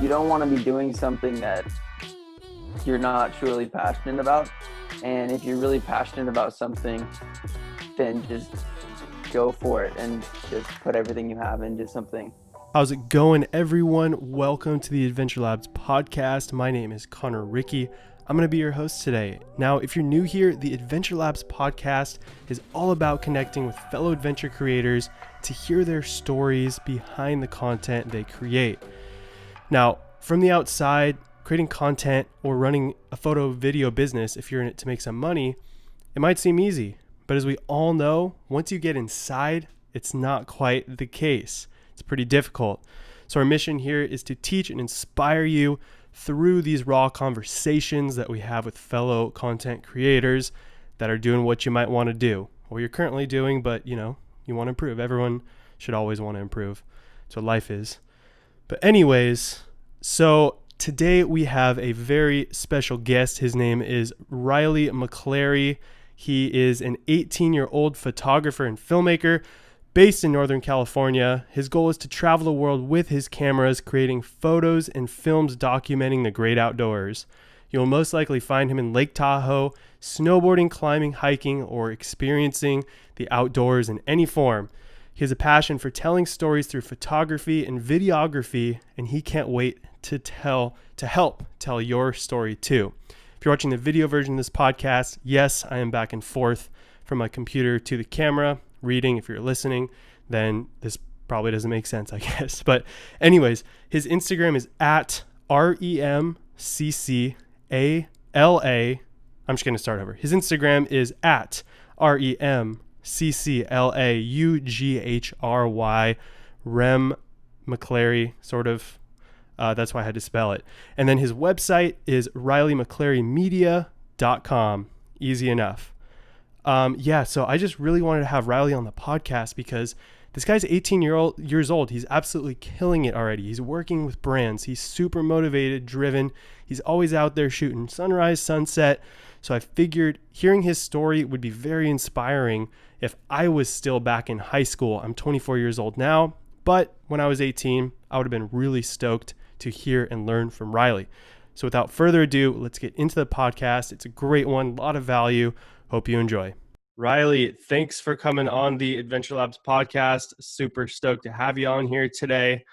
you don't want to be doing something that you're not truly passionate about. And if you're really passionate about something, then just go for it and just put everything you have into something. How's it going, everyone? Welcome to the Adventure Labs podcast. My name is Connor Ricky. I'm going to be your host today. Now, if you're new here, the Adventure Labs podcast is all about connecting with fellow adventure creators to hear their stories behind the content they create. Now, from the outside, creating content or running a photo video business, if you're in it to make some money, it might seem easy. But as we all know, once you get inside, it's not quite the case. It's pretty difficult. So our mission here is to teach and inspire you through these raw conversations that we have with fellow content creators that are doing what you might want to do, or you're currently doing, but you want to improve. Everyone should always want to improve. That's what life is. But anyways, so today we have a very special guest. His name is Riley McClaughry. He is an 18-year-old photographer and filmmaker based in Northern California. His goal is to travel the world with his cameras, creating photos and films documenting the great outdoors. You'll most likely find him in Lake Tahoe, snowboarding, climbing, hiking, or experiencing the outdoors in any form. He has a passion for telling stories through photography and videography, and he can't wait to help tell your story too. If you're watching the video version of this podcast, yes, I am back and forth from my computer to the camera. Reading, if you're listening, then this probably doesn't make sense, I guess. But anyways, his Instagram is at REMCCALA. I'm just going to start over. His Instagram is at REMCCLAUGHRY, Rem McClary, sort of. That's why I had to spell it. And then his website is RileyMcClaryMedia.com. Easy enough. So I just really wanted to have Riley on the podcast because this guy's 18 years old. He's absolutely killing it already. He's working with brands. He's super motivated, driven. He's always out there shooting sunrise, sunset. So I figured hearing his story would be very inspiring if I was still back in high school. I'm 24 years old now, but when I was 18, I would have been really stoked to hear and learn from Riley. So without further ado, let's get into the podcast. It's a great one, a lot of value. Hope you enjoy. Riley, thanks for coming on the Adventure Labs podcast. Super stoked to have you on here today.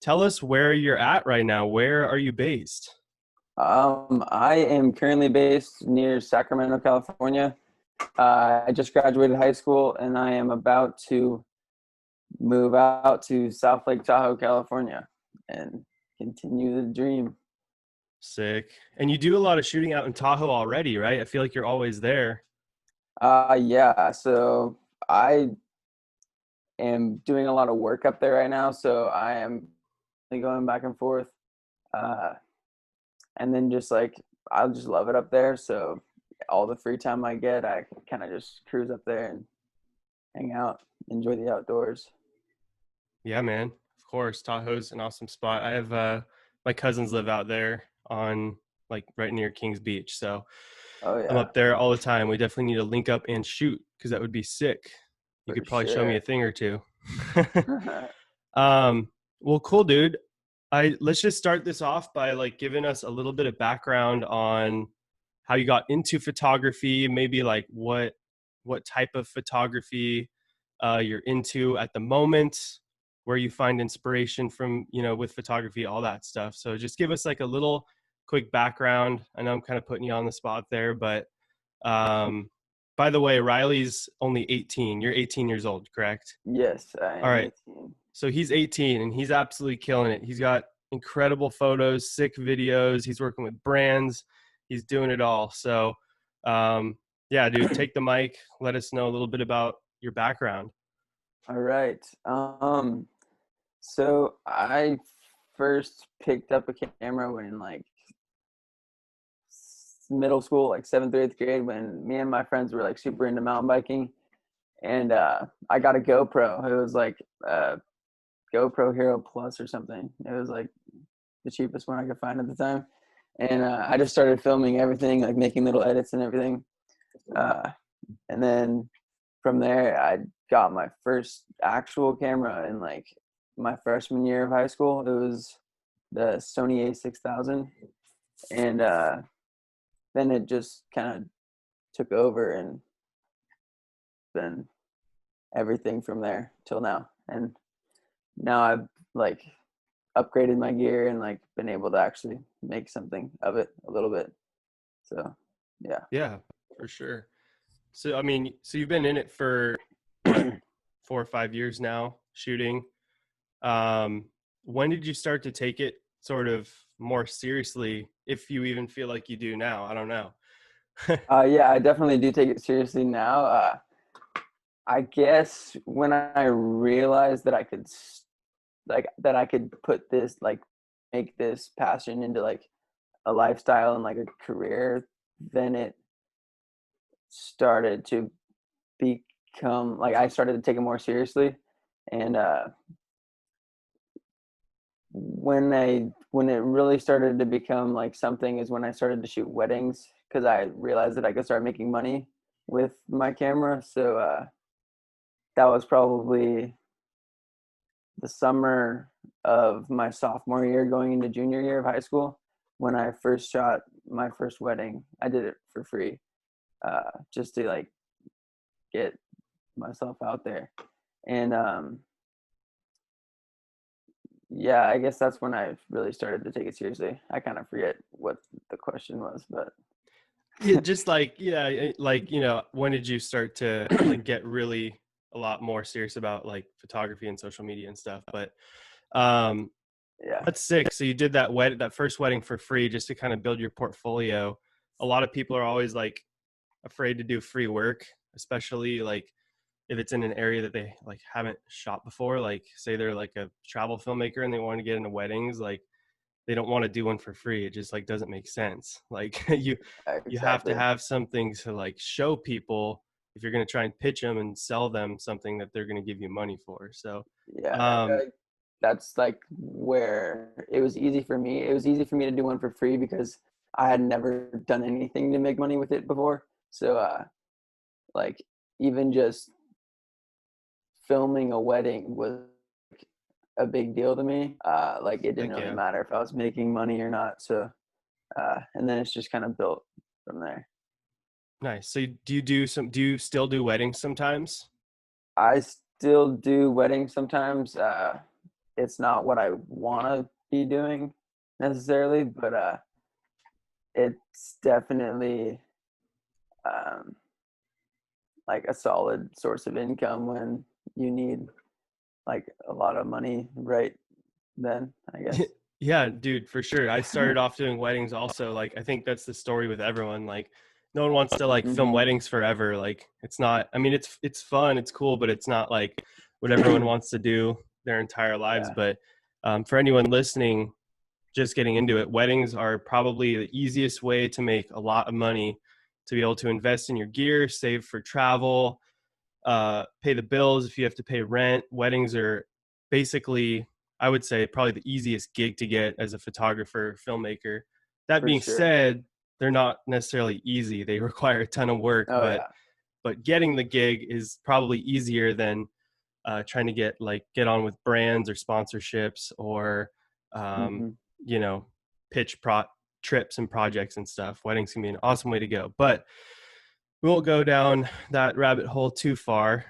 Tell us where you're at right now. Where are you based? I am currently based near Sacramento, California. I just graduated high school and I am about to move out to South Lake Tahoe, California and continue the dream. Sick. And you do a lot of shooting out in Tahoe already, right? I feel like you're always there. So I am doing a lot of work up there right now. So I am going back and forth. And then I just love it up there. So all the free time I get, I kind of just cruise up there and hang out, enjoy the outdoors. Yeah, man. Of course. Tahoe's an awesome spot. I have, my cousins live out there on right near Kings Beach. So Oh yeah. I'm up there all the time. We definitely need to link up and shoot because that would be sick. You could probably show me a thing or two. Well, cool, dude. Let's just start this off by giving us a little bit of background on how you got into photography, maybe what type of photography you're into at the moment, where you find inspiration from, with photography, all that stuff. So just give us a little quick background. I know I'm kind of putting you on the spot there, but by the way, Riley's only 18. You're 18 years old, correct? Yes, I am. All right. 18. So he's 18 and he's absolutely killing it. He's got incredible photos, sick videos. He's working with brands. He's doing it all. So, yeah, dude, take the mic. Let us know a little bit about your background. All right. So I first picked up a camera when in middle school, 7th or 8th grade, when me and my friends were super into mountain biking. And I got a GoPro. It was a GoPro Hero Plus or something. It was the cheapest one I could find at the time. And I just started filming everything, making little edits and everything. And then from there, I got my first actual camera in my freshman year of high school. It was the Sony A6000, and then it just kind of took over and been everything from there till now. And now I've like upgraded my gear and like been able to actually make something of it a little bit. So yeah. Yeah, for sure. So I mean, so you've been in it for what, 4 or 5 years now, shooting. Um, when did you start to take it sort of more seriously, if you even feel like you do now? I don't know. Yeah, I definitely do take it seriously now. I guess when I realized that I could like that I could put this like make this passion into like a lifestyle and like a career, then it started to become like I started to take it more seriously. And when it really started to become like something is when I started to shoot weddings, because I realized that I could start making money with my camera. So that was probably the summer of my sophomore year going into junior year of high school when I first shot my first wedding. I did it for free, just to like get myself out there. And yeah, I guess that's when I really started to take it seriously. I kind of forget what the question was, but Yeah, just like, yeah, like, when did you start to like get really a lot more serious about like photography and social media and stuff? But um yeah, that's sick. So you did that first wedding for free just to kind of build your portfolio. A lot of people are always like afraid to do free work, especially like if it's in an area that they like haven't shot before. Like say they're like a travel filmmaker and they want to get into weddings, like they don't want to do one for free. It just like doesn't make sense. Like you have to exactly. have something to like show people if you're going to try and pitch them and sell them something that they're going to give you money for. So Yeah, I feel um like that's like where it was easy for me. It was easy for me to do one for free because I had never done anything to make money with it before. So like even just filming a wedding was a big deal to me. Like it didn't heck really yeah. matter if I was making money or not. So and then it's just kind of built from there. Nice. So do you still do weddings sometimes? I still do weddings sometimes. It's not what I want to be doing necessarily, but it's definitely um, like a solid source of income when you need like a lot of money right then, I guess. Yeah, dude, for sure. I started off doing weddings also. Like I think that's the story with everyone. Like no one wants to like film Hmm. weddings forever. Like it's not, I mean it's fun, it's cool, but it's not like what everyone wants to do their entire lives. Yeah, But for anyone listening, just getting into it, weddings are probably the easiest way to make a lot of money, to be able to invest in your gear, save for travel, pay the bills if you have to pay rent. Weddings are basically, I would say, probably the easiest gig to get as a photographer, filmmaker. That for being sure. said, they're not necessarily easy. They require a ton of work, Oh but yeah. getting the gig is probably easier than trying to get on with brands or sponsorships or um, Hmm. you know pitch trips and projects and stuff. Weddings can be an awesome way to go, but we won't go down that rabbit hole too far.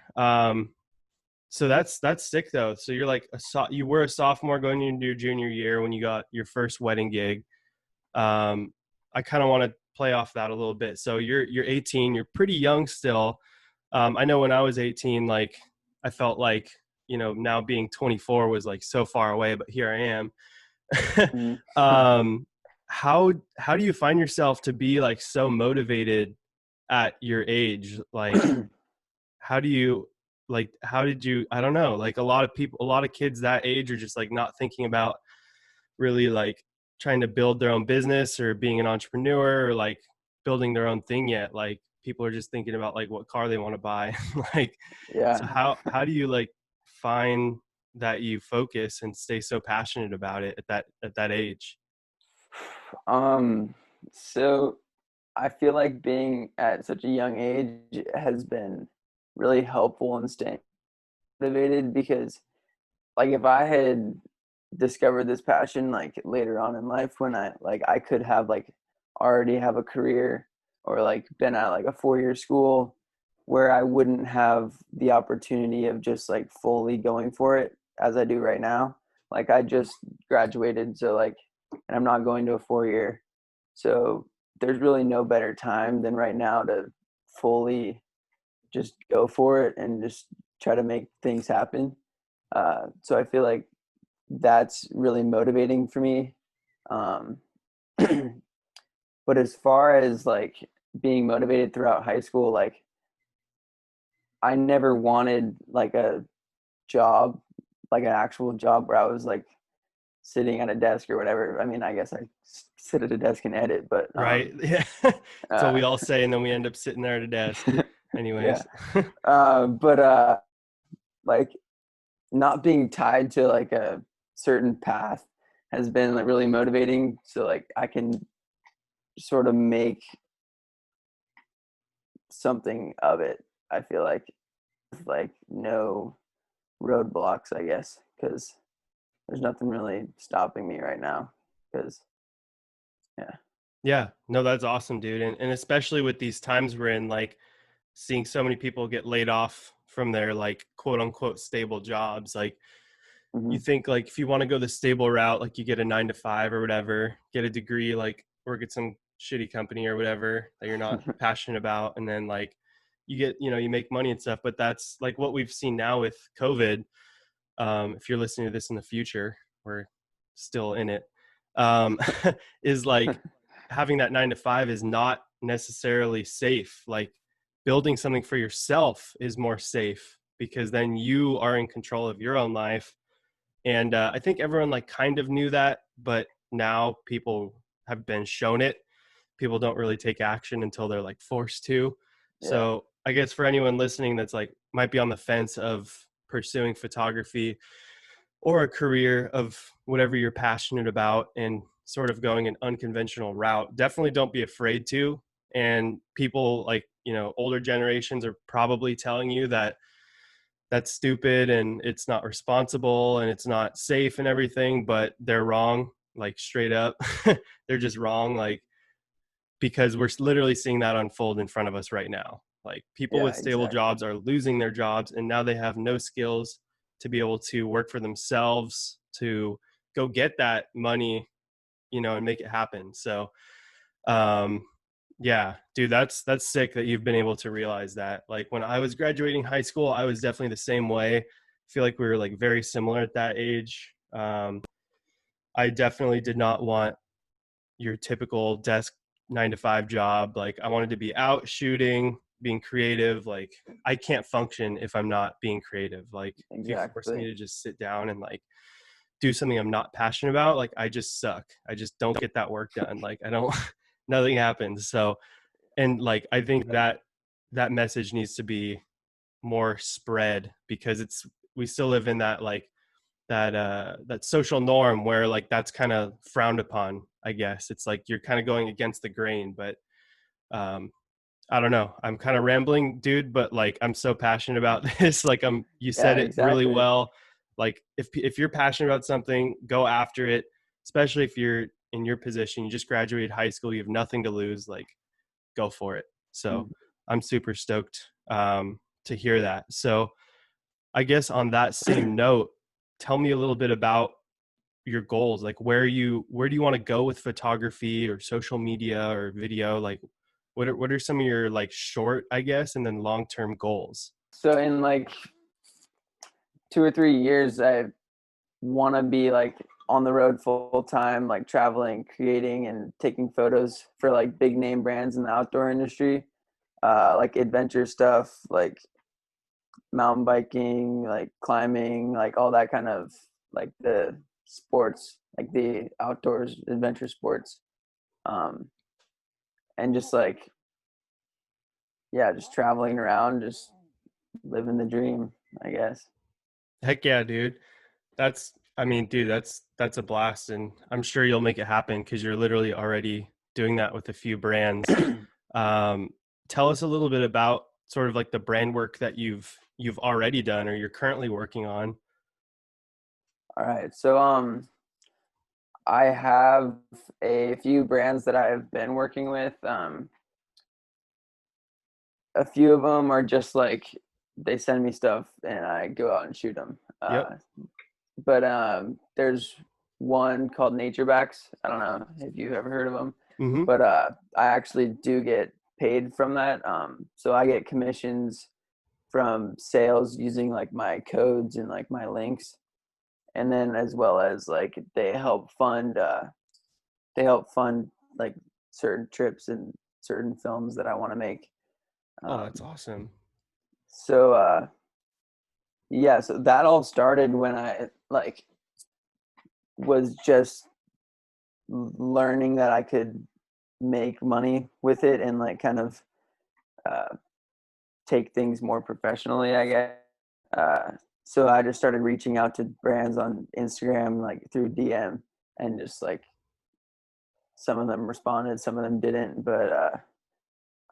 So that's sick though. So you're like you were a sophomore going into your junior year when you got your first wedding gig. I kind of want to play off that a little bit. So you're 18, you're pretty young still. I know when I was 18, like I felt like now being 24 was like so far away, but here I am. Hmm. um, how do you find yourself to be like so motivated at your age? Like how do you how did you, I don't know, like a lot of kids that age are just like not thinking about really like trying to build their own business or being an entrepreneur or like building their own thing yet. Like people are just thinking about like what car they want to buy. Like so Yeah. how do you like find that you focus and stay so passionate about it at that age? Um, so I feel like being at such a young age has been really helpful in staying motivated because like if I had discovered this passion like later on in life when I could have like already have a career or like been at like a 4-year school where I wouldn't have the opportunity of just like fully going for it as I do right now. Like I just graduated, so like, and I'm not going to a 4-year. So there's really no better time than right now to fully just go for it and just try to make things happen. So I feel like that's really motivating for me. Um, but as far as like being motivated throughout high school, like I never wanted like a job, like an actual job where I was like sitting at a desk or whatever. I mean, I guess I sit at a desk and edit, but Right. Yeah. That's what uh, we all say. And then we end up sitting there at a desk. yeah. Anyways. But like not being tied to like a certain path has been like really motivating. So like I can sort of make something of it. I feel like no roadblocks, I guess, because there's nothing really stopping me right now. Because yeah, Yeah. No, that's awesome, dude. And especially with these times we're in, like seeing so many people get laid off from their like quote unquote stable jobs. Like hmm you think like if you want to go the stable route, like you get a 9 to 5 or whatever, get a degree, like work at some shitty company or whatever that you're not passionate about. And then like you get, you make money and stuff. But that's like what we've seen now with COVID. If you're listening to this in the future, we're still in it. Um, is like having that 9 to 5 is not necessarily safe. Like building something for yourself is more safe because then you are in control of your own life. And I think everyone like kind of knew that, but now people have been shown it. People don't really take action until they're like forced to. yeah, So I guess for anyone listening that's like might be on the fence of pursuing photography or a career of whatever you're passionate about and sort of going an unconventional route, definitely don't be afraid to. And people like, older generations are probably telling you that that's stupid and it's not responsible and it's not safe and everything, but they're wrong, like straight up. They're just wrong, like because we're literally seeing that unfold in front of us right now. Like people yeah, with stable exactly. jobs are losing their jobs and now they have no skills to be able to work for themselves, to go get that money, and make it happen. So um yeah, dude, that's sick that you've been able to realize that. Like when I was graduating high school, I was definitely the same way. I feel like we were like very similar at that age. I definitely did not want your typical desk 9 to 5 job. Like I wanted to be out shooting, being creative. Like I can't function if I'm not being creative. Like if you force me Exactly. to just sit down and like do something I'm not passionate about, like I just suck. I just don't get that work done. Like I don't, nothing happens. So, and like I think that that message needs to be more spread because we still live in that like that social norm where like that's kind of frowned upon. I guess it's like you're kind of going against the grain. But um I don't know, I'm kind of rambling, dude, but like I'm so passionate about this. Like you Yeah, said it really exactly. well. Like if you're passionate about something, go after it, especially if you're in your position, you just graduated high school, you have nothing to lose, like go for it. So Mhm. I'm super stoked to hear that. So I guess on that same note, tell me a little bit about your goals. Like where do you want to go with photography or social media or video? Like what are some of your like short, I guess, and then long-term goals? So in like 2 or 3 years, I want to be like on the road full time, like traveling, creating, and taking photos for like big name brands in the outdoor industry, like adventure stuff, like mountain biking, like climbing, like all that kind of like the sports, like the outdoors adventure sports, um, and just like yeah, just traveling around, just living the dream, I guess. Heck yeah, dude. I mean, dude, that's a blast, and I'm sure you'll make it happen because you're literally already doing that with a few brands. Um, Tell us a little bit about sort of like the brand work that you've already done or you're currently working on. All right. So I have a few brands that I've been working with. A few of them are just like they send me stuff and I go out and shoot them. Yep. But there's one called Naturebacks. I don't know if you've ever heard of them, Mm-hmm. but I actually do get paid from that. So I get commissions from sales using like my codes and like my links, and then as well as like they help fund like certain trips and certain films that I want to make. Oh, that's Um, awesome. so yeah, so that all started when I like was just learning that I could make money with it and like kind of uh, take things more professionally, I guess. Uh, so I just started reaching out to brands on Instagram, like through DM, and just like some of them responded, some of them didn't, but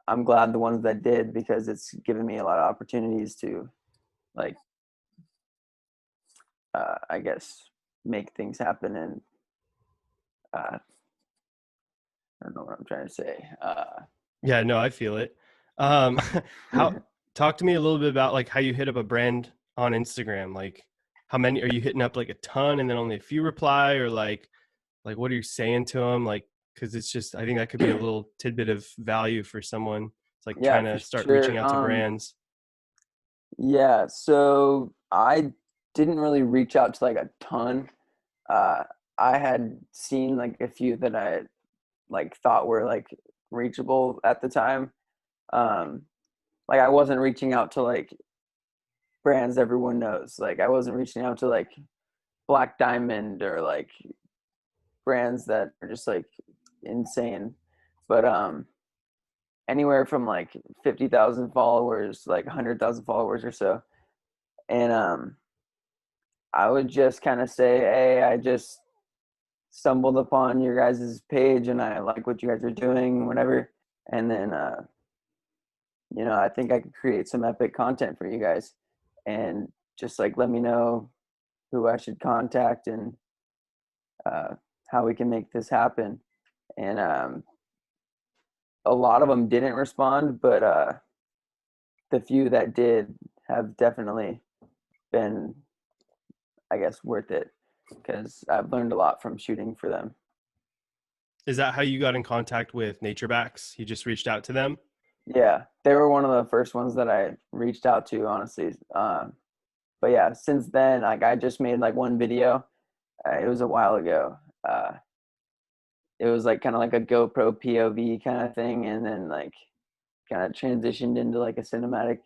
I'm glad the ones that did because it's given me a lot of opportunities to like, I guess, make things happen. And I don't know what I'm trying to say. Yeah, no, I feel it. Um, how talk to me a little bit about like how you hit up a brand on Instagram. Like how many are you hitting up, like a ton and then only a few reply, or like what are you saying to them? Like, because it's just I think that could be a little tidbit of value for someone. It's like Yeah, trying for to start reaching sure. out to brands. Yeah, so I didn't really reach out to like a ton. Uh, I had seen like a few that I like thought were like reachable at the time. Um, like I wasn't reaching out to like brands everyone knows. Like I wasn't reaching out to like Black Diamond or like brands that are just like insane. But anywhere from like 50,000 followers, like 100,000 followers or so. And I would just kind of say, "Hey, I just stumbled upon your guys' page and I like what you guys are doing, whatever." And then I think I could create some epic content for you guys, and just like let me know who I should contact and how we can make this happen. And a lot of them didn't respond, but the few that did have definitely been, I guess, worth it because I've learned a lot from shooting for them. Is that how you got in contact with Naturebacks? You just reached out to them? Yeah, they were one of the first ones that I reached out to, honestly. But yeah, since then, like I just made like one video. It was a while ago. Uh, it was like kind of like a GoPro POV kind of thing, and then like kind of transitioned into like a cinematic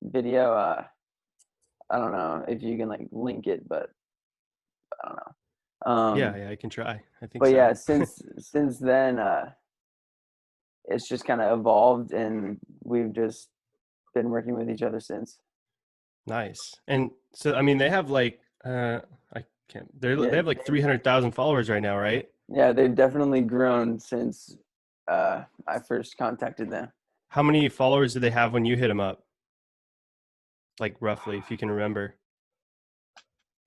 video. I don't know if you can like link it, but I don't know. Yeah, yeah, I can try. I think But so. yeah, since then, it's just kind of evolved, and we've just been working with each other since. Nice. And so I mean they have like I can't they Yeah, have like 300,000 followers right now, right? yeah, they've definitely grown since I first contacted them. How many followers do they have when you hit them up? Like roughly, if you can remember.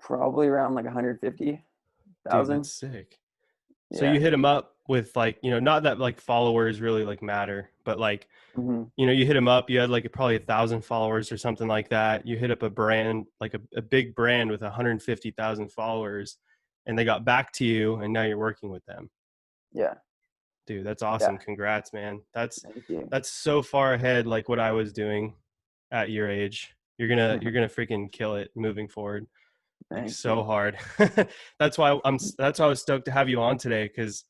Probably around like Dude, that's 150,000. sick. So you Yeah. hit them up with like, not that like followers really like matter, but like, Hmm. you hit them up, you had like probably 1,000 followers or something like that. You hit up a brand, like a big brand with 150,000 followers, and they got back to you, and now you're working with them. Yeah. Dude, that's Yeah. awesome. Congrats, man. Thank you. That's so far ahead like what I was doing at your age. You're gonna freaking kill it moving forward. Like Thank so you. hard. That's why I was stoked to have you on today, because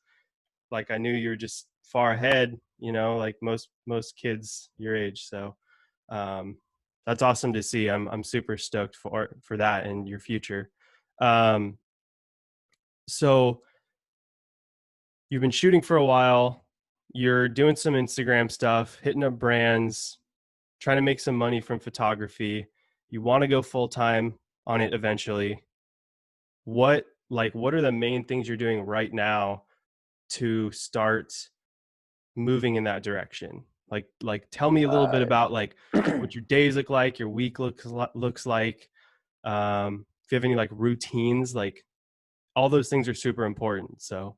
like I knew you were just far ahead, like most kids your age. So um that's awesome to see. I'm super stoked for that and your future. Um so you've been shooting for a while, you're doing some Instagram stuff, hitting up brands, trying to make some money from photography. You want to go full time on it eventually. What are the main things you're doing right now to start moving in that direction? Like tell me a little bit Uh, about like what your days look like, your week looks like. If you have any like routines, like all those things are super important. So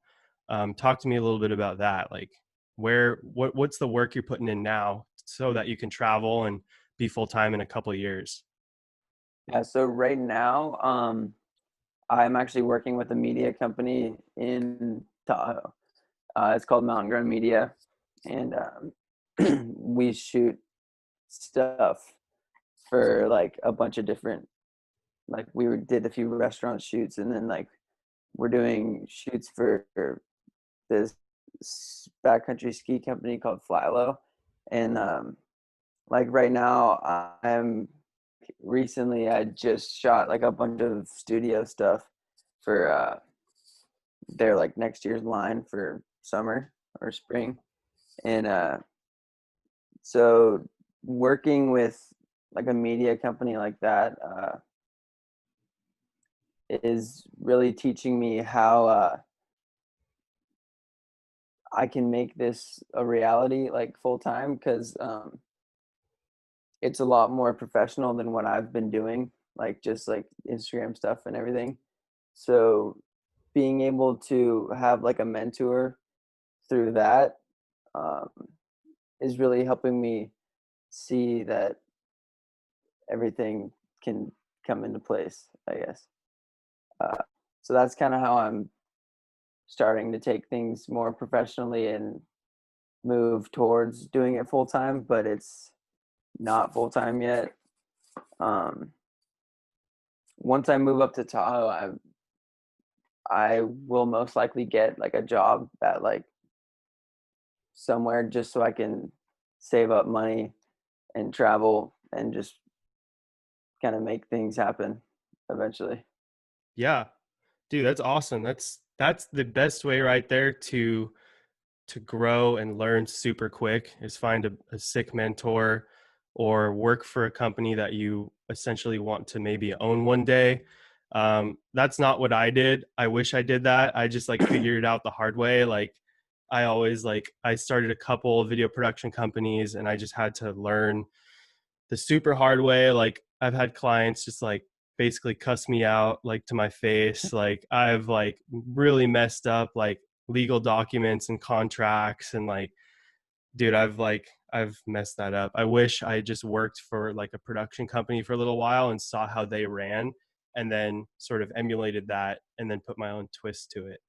talk to me a little bit about that. Like what's the work you're putting in now so that you can travel and be full-time in a couple of years? Yeah, so right now, I'm actually working with a media company in Tahoe. It's called Mountain Grown Media, and we shoot stuff for like a bunch of different, like did a few restaurant shoots, and then like we're doing shoots for this backcountry ski company called Flylow, and like right now I'm recently I just shot like a bunch of studio stuff for their like next year's line for summer or spring, and so working with like a media company like that is really teaching me how I can make this a reality like full time, because it's a lot more professional than what I've been doing, like just like Instagram stuff and everything. So being able to have like a mentor through that um, is really helping me see that everything can come into place, I guess. Uh, so that's kind of how I'm starting to take things more professionally and move towards doing it full time, but it's not full time yet. Um, Once I move up to Tahoe, I will most likely get like a job at like somewhere just so I can save up money and travel and just kind of make things happen eventually. Yeah, dude, that's awesome. That's the best way right there to grow and learn super quick is find a sick mentor or work for a company that you essentially want to maybe own one day. That's not what I did. I wish I did that. I just like figured it out the hard way. Like I started a couple video production companies and I just had to learn the super hard way. Like I've had clients just like basically cuss me out like to my face. Like I've like really messed up like legal documents and contracts and like dude, I've messed that up. I wish I just worked for like a production company for a little while and saw how they ran and then sort of emulated that and then put my own twist to it.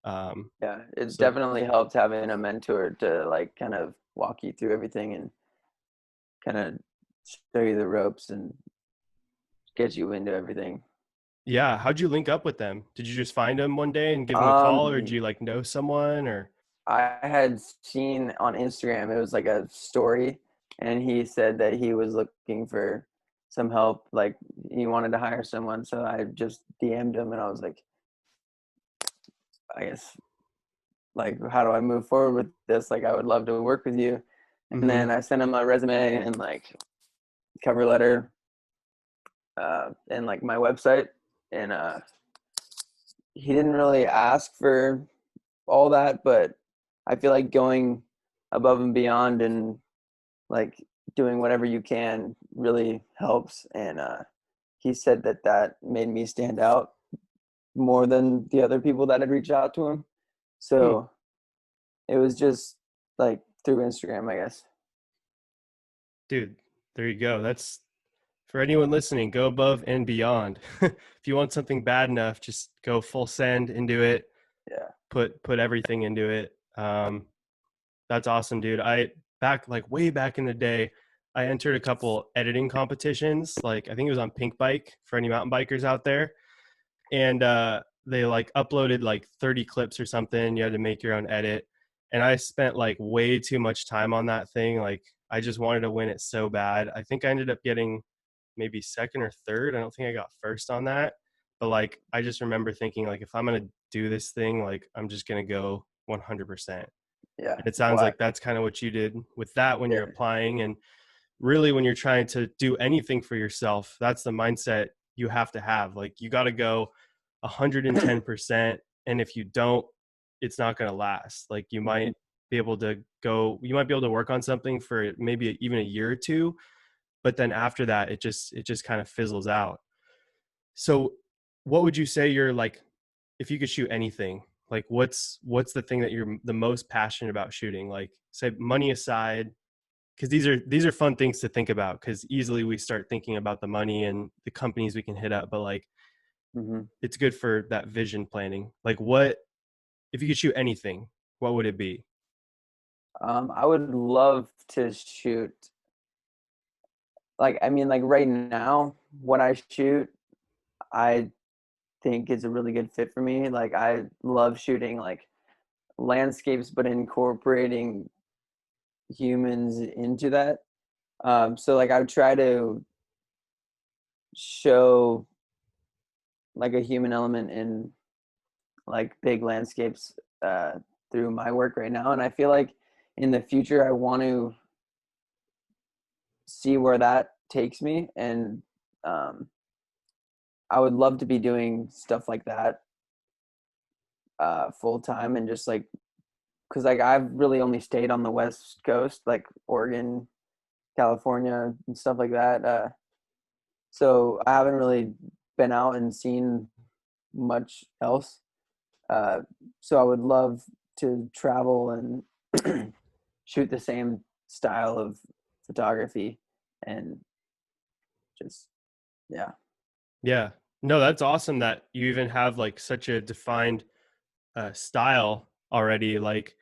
Yeah, it So definitely helped having a mentor to like kind of walk you through everything and kind of show you the ropes and get you into everything. yeah, how'd you link up with them? Did you just find them one day and give them a call, or did Um, you like know someone or? I had seen on Instagram, it was like a story, and he said that he was looking for some help, like he wanted to hire someone. So I just DM'd him and I was like, I guess, like, how do I move forward with this? Like, I would love to work with you. And Mm-hmm. then I sent him a resume and like cover letter and like my website. And he didn't really ask for all that, but I feel like going above and beyond and like doing whatever you can really helps. And he said that that made me stand out more than the other people that had reached out to him. Hmm. So it was just like through Instagram, I guess. Dude, there you go. That's for anyone listening, go above and beyond. If you want something bad enough, just go full send into it, Yeah. put everything into it. That's awesome, dude. I back like way back in the day, I entered a couple editing competitions. Like I think it was on Pink Bike for any mountain bikers out there. And they like uploaded like 30 clips or something. You had to make your own edit. And I spent like way too much time on that thing. Like I just wanted to win it so bad. I think I ended up getting maybe second or third. I don't think I got first on that. But like I just remember thinking like if I'm gonna do this thing, like I'm just gonna go 100%. Yeah. And it sounds Well, like that's kind of what you did with that when you're yeah. applying. And really when you're trying to do anything for yourself, that's the mindset you have to have. Like you got to go 110%. And if you don't, it's not going to last. Like you Mhm. might be able to you might be able to work on something for maybe even a year or two, but then after that, it just kind of fizzles out. So what would you say your like if you could shoot anything, like what's the thing that you're the most passionate about shooting? Like, say, money aside, because these are fun things to think about, because easily we start thinking about the money and the companies we can hit up, but like Hmm. it's good for that vision planning. Like, what if you could shoot anything, what would it be? I would love to shoot, like, I mean, like right now, what I shoot, I think is a really good fit for me. Like, I love shooting like landscapes, but incorporating humans into that. So like I would try to show like a human element in like big landscapes uh, through my work right now, and I feel like in the future I want to see where that takes me, and um, I would love to be doing stuff like that full time, and just like because like I've really only stayed on the West Coast, like Oregon, California, and stuff like that. So I haven't really been out and seen much else. Uh, so I would love to travel and shoot the same style of photography, and just yeah. Yeah. No, that's awesome that you even have like such a defined style already. Like,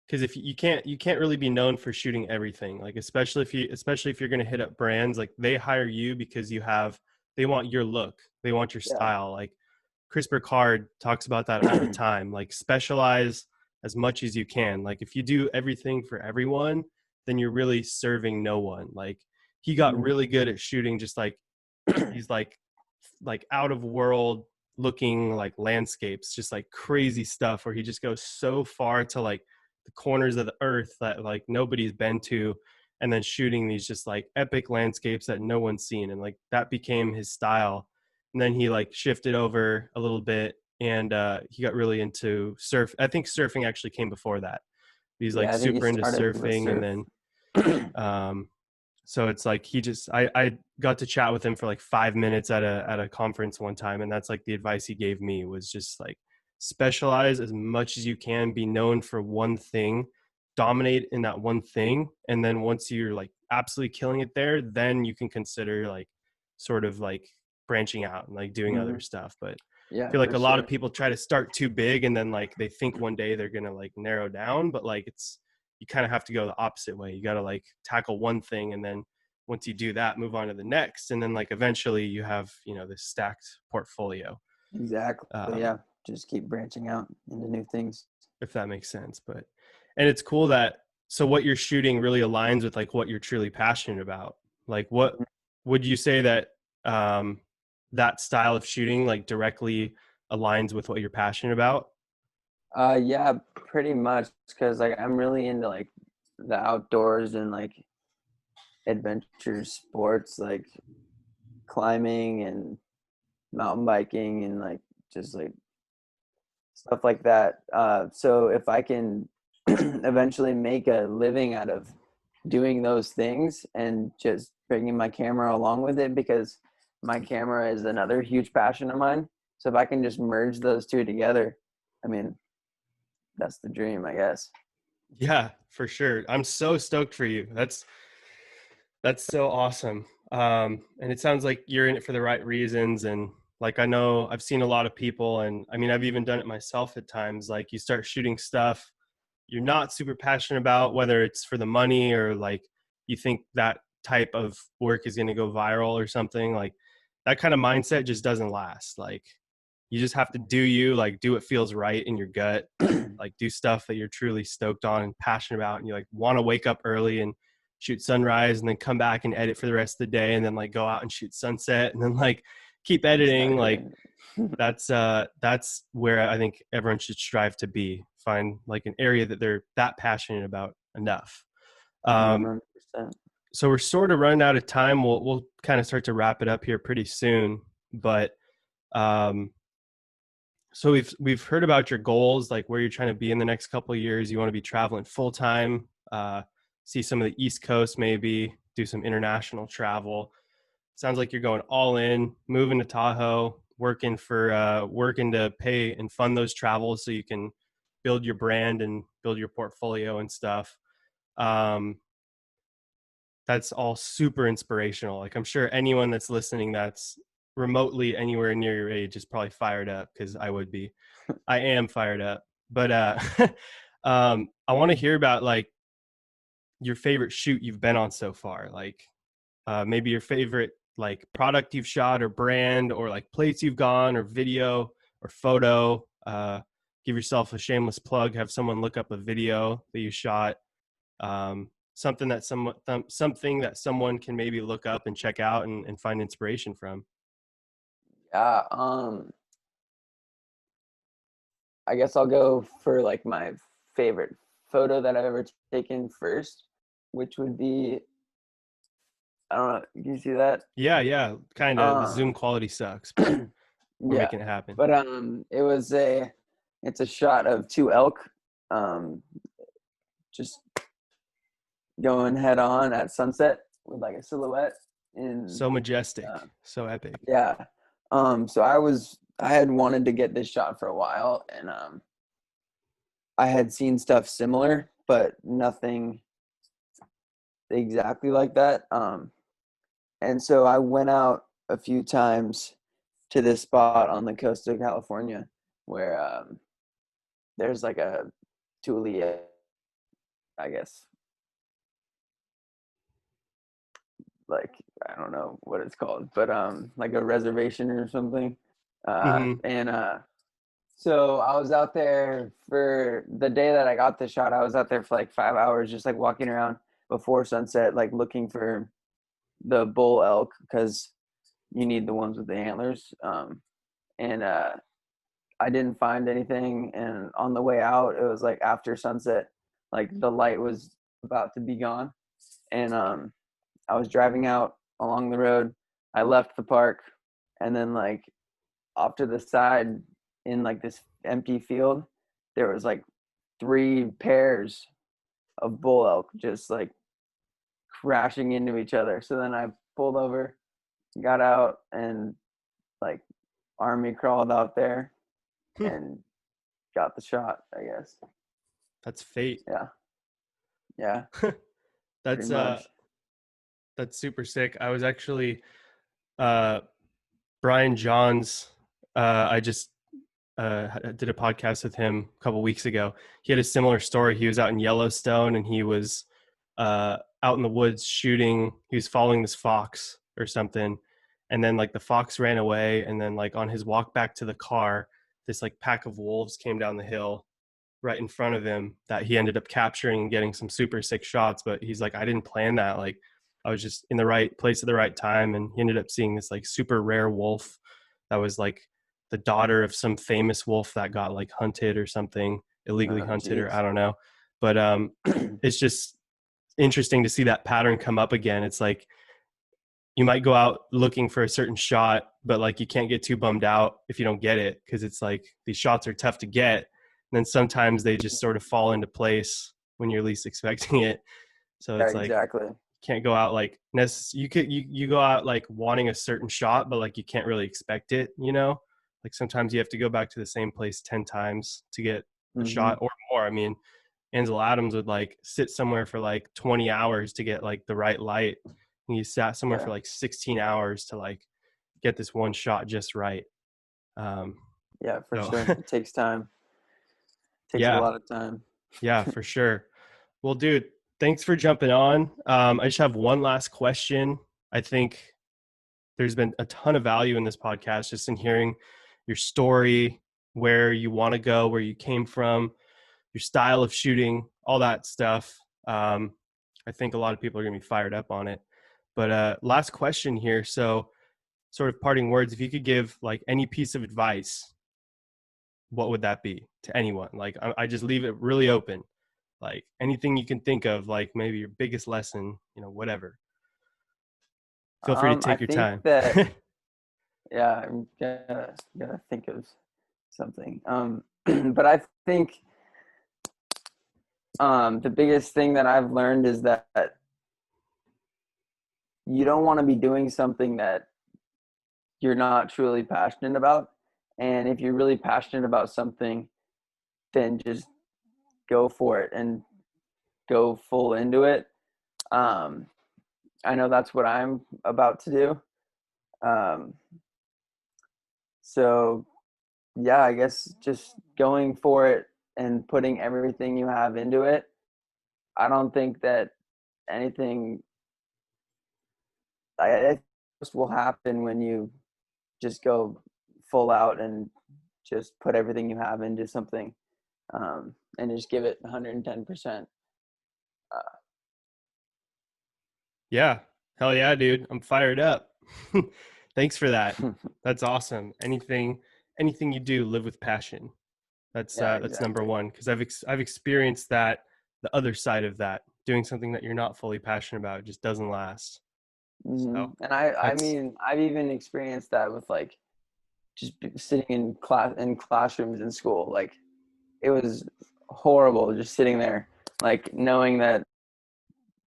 because if you can't really be known for shooting everything. Like, especially if you're going to hit up brands, like they hire you because they want your look, they want your Yeah. style. Like Chris Burkard talks about that all the time. Like, specialize as much as you can. Like, if you do everything for everyone, then you're really serving no one. Like, he got Mhm. really good at shooting just like these like out of world looking like landscapes, just like crazy stuff where he just goes so far to like the corners of the earth that like nobody's been to, and then shooting these just like epic landscapes that no one's seen, and like that became his style. And then he like shifted over a little bit, and he got really into surf. I think surfing actually came before that. He's like Yeah, I think you super into started with surfing, and surf. then um so it's like he just I got to chat with him for like 5 minutes at a conference one time, and that's like the advice he gave me was just like specialize as much as you can, be known for one thing, dominate in that one thing, and then once you're like absolutely killing it there, then you can consider like sort of like branching out and like doing other Hmm. stuff. But I Yeah, feel like for a lot of sure. people try to start too big, and then like they think one day they're gonna like narrow down, but like it's you kind of have to go the opposite way. You got to like tackle one thing, and then once you do that, move on to the next, and then like eventually you have this stacked portfolio. Exactly. um, Yeah, just keep branching out into new things. if that makes sense. But and it's cool that so what you're shooting really aligns with like what you're truly passionate about. Like, what would you say that um, that style of shooting like directly aligns with what you're passionate about? Yeah, pretty much because like I'm really into like the outdoors and like adventure sports, like climbing and mountain biking and like just like stuff like that. So if I can eventually make a living out of doing those things and just bringing my camera along with it, because my camera is another huge passion of mine. So if I can just merge those two together, I mean, that's the dream, I guess. Yeah, for sure. I'm so stoked for you. That's so awesome. And it sounds like you're in it for the right reasons. And like, I know I've seen a lot of people, and I mean, I've even done it myself at times. Like, you start shooting stuff you're not super passionate about, whether it's for the money or like you think that type of work is going to go viral or something. Like, that kind of mindset just doesn't last. Like, you just have to do you, like, do what feels right in your gut, like do stuff that you're truly stoked on and passionate about, and you like want to wake up early and shoot sunrise and then come back and edit for the rest of the day, and then like go out and shoot sunset, and then like keep editing. Like, Exactly. that's where I think everyone should strive to be, find like an area that they're that passionate about enough. um 100%. so we're sort of running out of time. We'll kind of start to wrap it up here pretty soon, but um so we've heard about your goals, like where you're trying to be in the next couple of years. You want to be traveling full time, see some of the East Coast, maybe do some international travel. Sounds like you're going all in, moving to Tahoe. working to pay and fund those travels so you can build your brand and build your portfolio and stuff. That's all super inspirational. Like, I'm sure anyone that's listening that's remotely anywhere near your age is probably fired up, because I would be. I am fired up. But I want to hear about like your favorite shoot you've been on so far. Like maybe your favorite like product you've shot, or brand, or like place you've gone, or video or photo. Give yourself a shameless plug. Have someone look up a video that you shot. Something that someone can maybe look up and check out and find inspiration from. Yeah. I guess I'll go for like my favorite photo that I've ever taken first, which would be, I don't know, you see that? Yeah, kind of. The Zoom quality sucks, but we're Yeah, making it happen. but it's a shot of two elk, um, just going head on at sunset with like a silhouette. In So majestic, uh, so epic. yeah, so I had wanted to get this shot for a while, and I had seen stuff similar, but nothing exactly like that. And so I went out a few times to this spot on the coast of California where there's like a Thule, I guess, like I don't know what it's called, but like a reservation or something. And so I was out there for the day that I got the shot. I was out there for like 5 hours, just like walking around before sunset, like looking for the bull elk because you need the ones with the antlers. And I didn't find anything. And on the way out, it was like after sunset, like the light was about to be gone. And I was driving out along the road. I left the park, and then like off to the side in like this empty field, there was like three pairs of bull elk just like crashing into each other. So then I pulled over, got out, and like army crawled out there and got the shot, I guess. That's fate. Yeah. Yeah. Pretty That's much. that's super sick. I was actually uh Brian Johns, I just did a podcast with him a couple weeks ago. He had a similar story. He was out in Yellowstone, and he was out in the woods shooting. He was following this fox or something, and then like the fox ran away, and then like on his walk back to the car, this like pack of wolves came down the hill right in front of him that he ended up capturing and getting some super sick shots. But he's like, I didn't plan that. Like, I was just in the right place at the right time. And he ended up seeing this like super rare wolf that was like the daughter of some famous wolf that got like hunted or something, illegally Oh, hunted, or geez. I don't know. But it's just interesting to see that pattern come up again. It's like you might go out looking for a certain shot, but like you can't get too bummed out if you don't get it, because it's like these shots are tough to get. And then sometimes they just sort of fall into place when you're least expecting it. So Yeah, it's like exactly. can't go out like you go out like wanting a certain shot, but like you can't really expect it, like sometimes you have to go back to the same place 10 times to get a Hmm. shot or more. I mean, Ansel Adams would like sit somewhere for like 20 hours to get like the right light, and he sat somewhere for Yeah. like 16 hours to like get this one shot just right. um Yeah, for so sure. It takes time. Takes a yeah, lot of time. yeah, for sure. Well, dude, thanks for jumping on. I just have one last question. I think there's been a ton of value in this podcast, just in hearing your story, where you want to go, where you came from, your style of shooting, all that stuff. I think a lot of people are going to be fired up on it. But last question here. So, sort of parting words, if you could give like any piece of advice, what would that be to anyone? Like, I just leave it really open. Like anything you can think of, like maybe your biggest lesson, whatever. Feel free to I take your think time. that, yeah, I'm gotta think of something. But I think the biggest thing that I've learned is that you don't want to be doing something that you're not truly passionate about. And if you're really passionate about something, then just go for it and go full into it. Um, I know that's what I'm about to do. Um, so yeah, I guess just going for it and putting everything you have into it. I don't think that anything I just will happen when you just go full out and just put everything you have into something, and just give it 110%. Yeah. Hell yeah, dude. I'm fired up. Thanks for that. That's awesome. Anything you do, live with passion. Yeah, That's number exactly. one, because I've experienced that, the other side of that. Doing something that you're not fully passionate about just doesn't last. So And I that's mean, I've even experienced that with like just sitting in classrooms in school. Like it was horrible just sitting there, like knowing that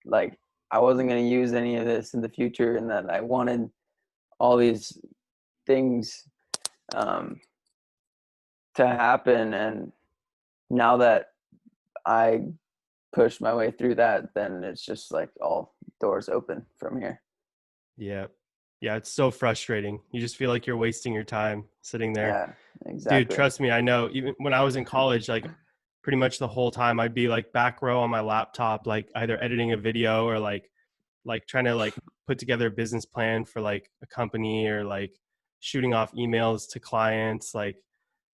like I wasn't going to use any of this in the future, and that I wanted all these things um, to happen. And now that I pushed my way through that, then it's just like all doors open from here. yeah. Yeah, it's so frustrating. You just feel like you're wasting your time sitting there. Yeah, Dude, exactly. trust me, I know. Even when I was in college, like pretty much the whole time I'd be like back row on my laptop, like either editing a video or like trying to like put together a business plan for like a company, or like shooting off emails to clients, like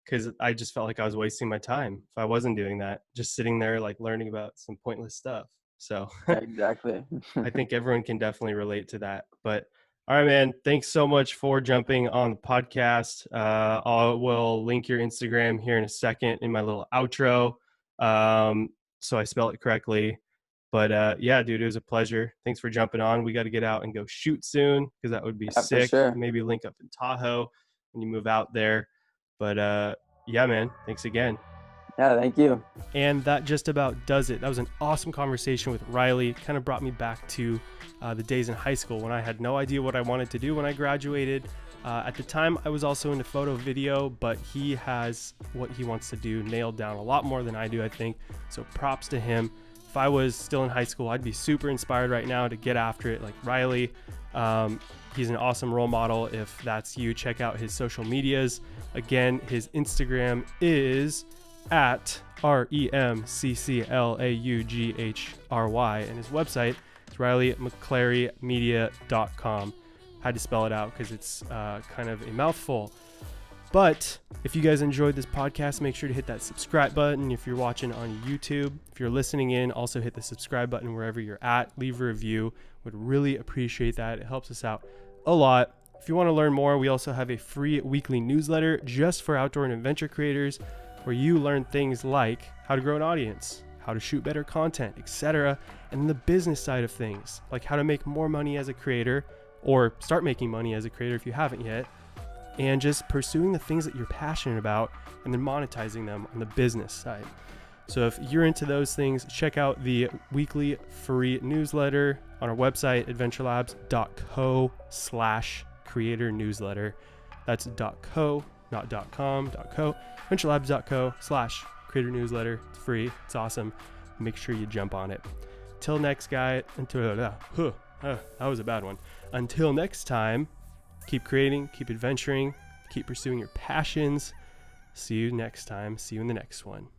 because I just felt like I was wasting my time if I wasn't doing that, just sitting there like learning about some pointless stuff. So Yeah, exactly. I think everyone can definitely relate to that. But all right, man, thanks so much for jumping on the podcast. I will link your Instagram here in a second in my little outro, so I spell it correctly. But yeah, dude, it was a pleasure. Thanks for jumping on. We got to get out and go shoot soon, because that would be Yeah, for sick. sure. Maybe link up in Tahoe when you move out there. But yeah, man, thanks again. Yeah, thank you. And that just about does it. That was an awesome conversation with Riley. Kind of brought me back to the days in high school when I had no idea what I wanted to do when I graduated. At the time, I was also into photo video, but he has what he wants to do nailed down a lot more than I do, I think. So props to him. If I was still in high school, I'd be super inspired right now to get after it like Riley. He's an awesome role model. If that's you, check out his social medias. Again, his Instagram is at REMCCLAUGHRY, and his website is RileyMcClaryMedia.com. Had to spell it out because it's kind of a mouthful. But if you guys enjoyed this podcast, make sure to hit that subscribe button. If you're watching on YouTube, if you're listening in, also hit the subscribe button wherever you're at. Leave a review. Would really appreciate that. It helps us out a lot. If you want to learn more, we also have a free weekly newsletter just for outdoor and adventure creators, where you learn things like how to grow an audience, how to shoot better content, etc. And then the business side of things, like how to make more money as a creator, or start making money as a creator if you haven't yet, and just pursuing the things that you're passionate about and then monetizing them on the business side. So if you're into those things, check out the weekly free newsletter on our website, adventurelabs.co/creator newsletter. That's .co, not .com, .co. adventurelabs.co/creator newsletter. It's free. It's awesome. Make sure you jump on it. Till next guy, that was a bad one. Until next time, keep creating, keep adventuring, keep pursuing your passions. See you next time. See you in the next one.